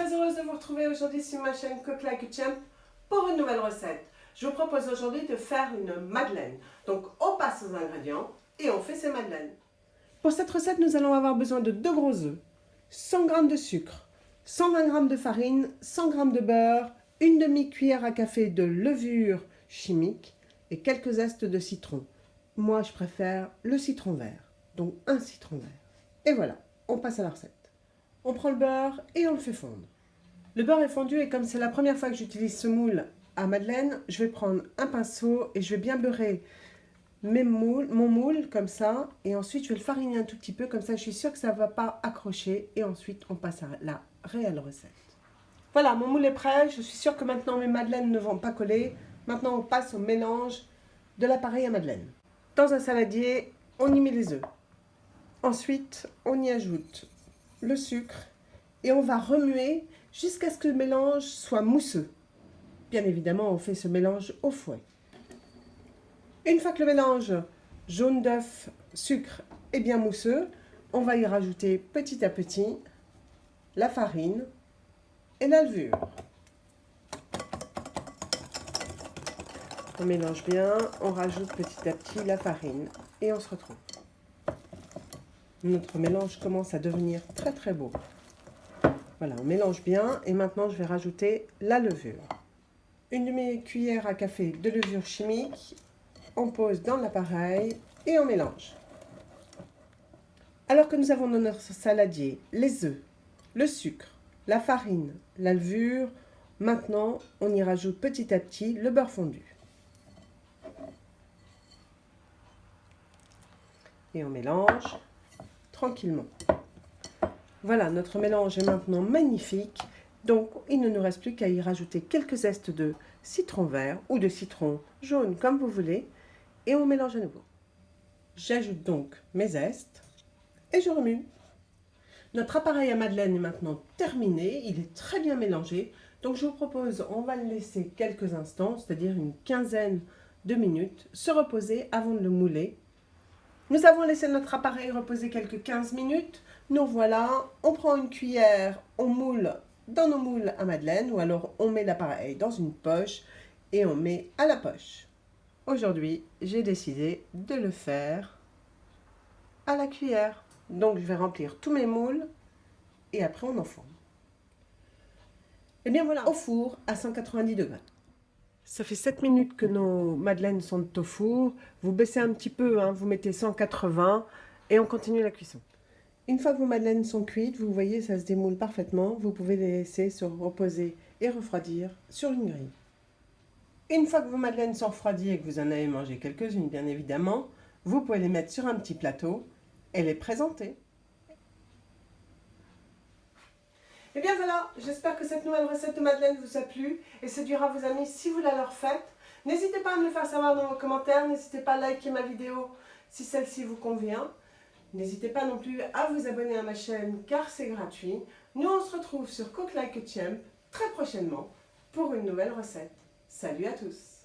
très heureuse de vous retrouver aujourd'hui sur ma chaîne Cook Like a Champ pour une nouvelle recette. Je vous propose aujourd'hui de faire une madeleine. Donc on passe aux ingrédients et on fait ces madeleines. Pour cette recette, nous allons avoir besoin de 2 gros œufs, 100 g de sucre, 120 g de farine, 100 g de beurre, une demi-cuillère à café de levure chimique et quelques zestes de citron. Moi, je préfère le citron vert, donc un citron vert. Et voilà, on passe à la recette. On prend le beurre et on le fait fondre. Le beurre est fondu et comme c'est la première fois que j'utilise ce moule à madeleine, je vais prendre un pinceau et je vais bien beurrer mon moule comme ça. Et ensuite, je vais le fariner un tout petit peu, comme ça je suis sûre que ça ne va pas accrocher. Et ensuite, on passe à la réelle recette. Voilà, mon moule est prêt. Je suis sûre que maintenant mes madeleines ne vont pas coller. Maintenant, on passe au mélange de l'appareil à madeleine. Dans un saladier, on y met les œufs. Ensuite, on y ajoute le sucre et on va remuer jusqu'à ce que le mélange soit mousseux. Bien évidemment, on fait ce mélange au fouet. Une fois que le mélange jaune d'œuf, sucre est bien mousseux, on va y rajouter petit à petit la farine et la levure. On mélange bien, on rajoute petit à petit la farine et on se retrouve. Notre mélange commence à devenir très très beau. Voilà, on mélange bien et maintenant je vais rajouter la levure. Une demi-cuillère à café de levure chimique, on pose dans l'appareil et on mélange. Alors que nous avons dans notre saladier les œufs, le sucre, la farine, la levure, maintenant on y rajoute petit à petit le beurre fondu. Et on mélange tranquillement. Voilà, notre mélange est maintenant magnifique. Donc, il ne nous reste plus qu'à y rajouter quelques zestes de citron vert ou de citron jaune, comme vous voulez. Et on mélange à nouveau. J'ajoute donc mes zestes et je remue. Notre appareil à madeleine est maintenant terminé. Il est très bien mélangé. Donc, je vous propose, on va le laisser quelques instants, c'est-à-dire une quinzaine de minutes, se reposer avant de le mouler. Nous avons laissé notre appareil reposer quelques 15 minutes. Nous voilà, on prend une cuillère, on moule dans nos moules à madeleine ou alors on met l'appareil dans une poche et on met à la poche. Aujourd'hui, j'ai décidé de le faire à la cuillère. Donc, je vais remplir tous mes moules et après on enfourne. Et bien voilà, au four à 190 degrés. Ça fait 7 minutes que nos madeleines sont au four. Vous baissez un petit peu, hein, vous mettez 180 et on continue la cuisson. Une fois que vos madeleines sont cuites, vous voyez, ça se démoule parfaitement. Vous pouvez les laisser se reposer et refroidir sur une grille. Une fois que vos madeleines sont refroidies et que vous en avez mangé quelques-unes, bien évidemment, vous pouvez les mettre sur un petit plateau et les présenter. Et bien voilà, j'espère que cette nouvelle recette de madeleine vous a plu et séduira vos amis si vous la leur faites. N'hésitez pas à me le faire savoir dans vos commentaires, n'hésitez pas à liker ma vidéo si celle-ci vous convient. N'hésitez pas non plus à vous abonner à ma chaîne car c'est gratuit. Nous on se retrouve sur Cook Like a Champ très prochainement pour une nouvelle recette. Salut à tous!